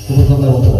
শুভসন্ধ্যার মতো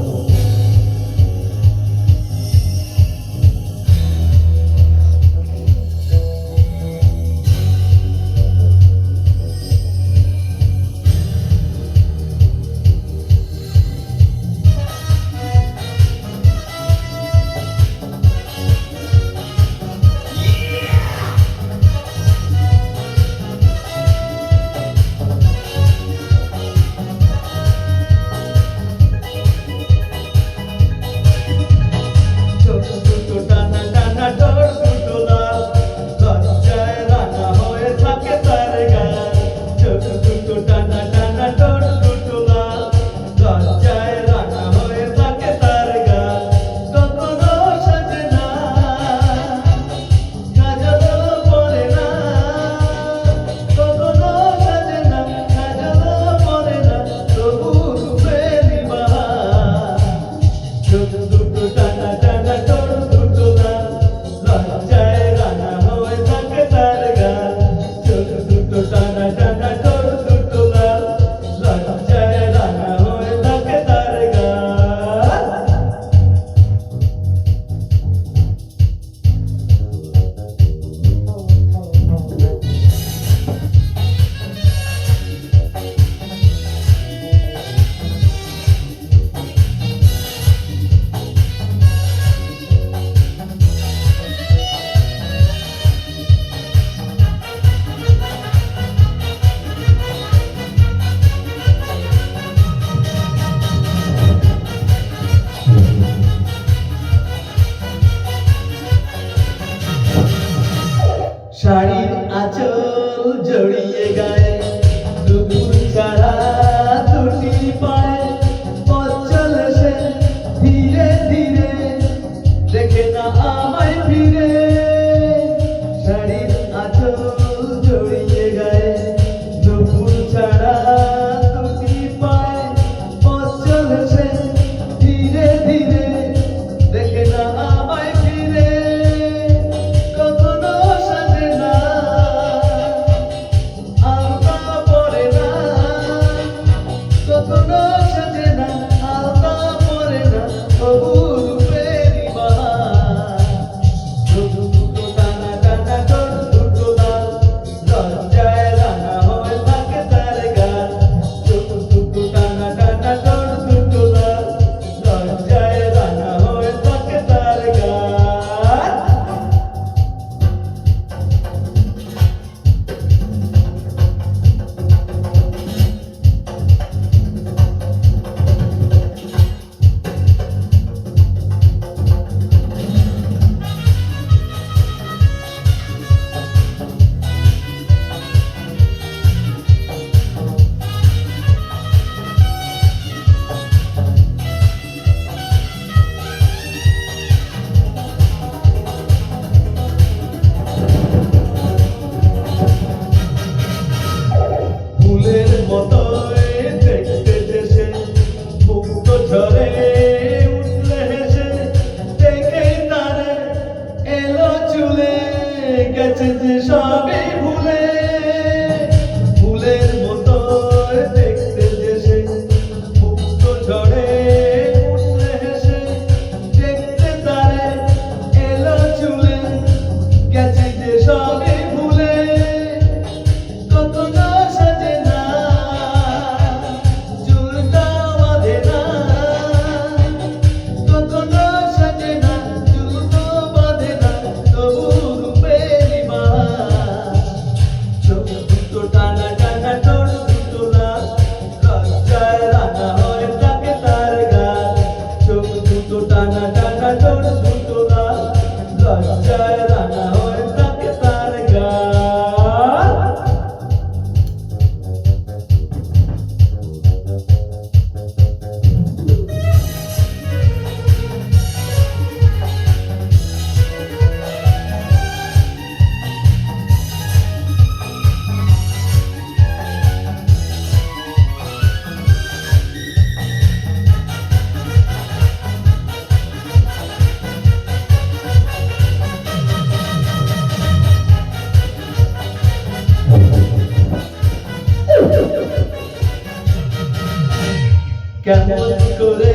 কেমন করে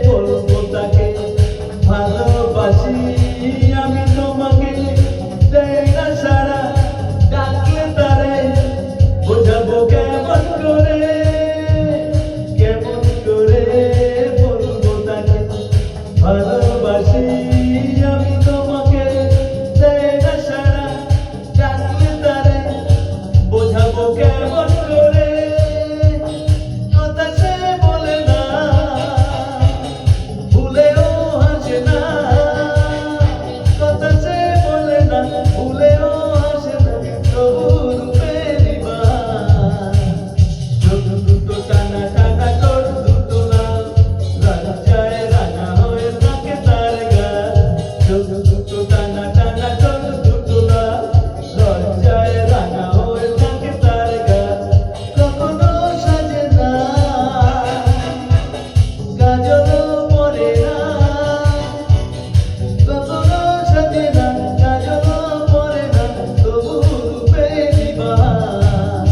বলবো তাকে ভালোবাসি আমি তোমাকে, দেয় না সারা ডাকলে তারে বোঝাবো কেমন করে, কেমন করে বলবো তাকে ভালোবাসি আমি তোমাকে, দেয় না সারা ডাকলে তারে বোঝাবো কেমন করে। কথা সে বলে না, ভুলেও হাসে না, কথা সে বলে না, ভুলেও হাসে না, তবু রূপেরই বান। চোখ দুটো টানা টানা, ঠোঁট দুটো লাল, লজ্জায় রাঙা হয়ে থাকে তার গাল। চোখ দুটো টানা টানা, ঠোঁট দুটো লাল, লজ্জায় রাঙা হয়ে থাকে তার গাল। কখনো সাজে না, কাজলও পরে না, কখনো সাজে না, কাজলও পরে না, তবু রূপেরই বান।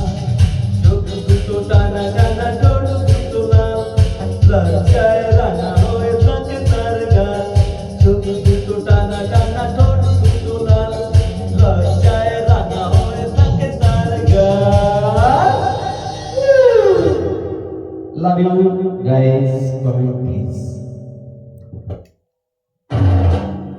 চোখ দুটো টানা টানা, ঠোঁট দুটো লাল, লজ্জায় রাঙা হয়ে থাকে তার গাল। চোখ দুটো টানা টানা, ঠোঁট দুটো লাল, লজ্জায় রাঙা হয়ে থাকে তার গাল। Love you.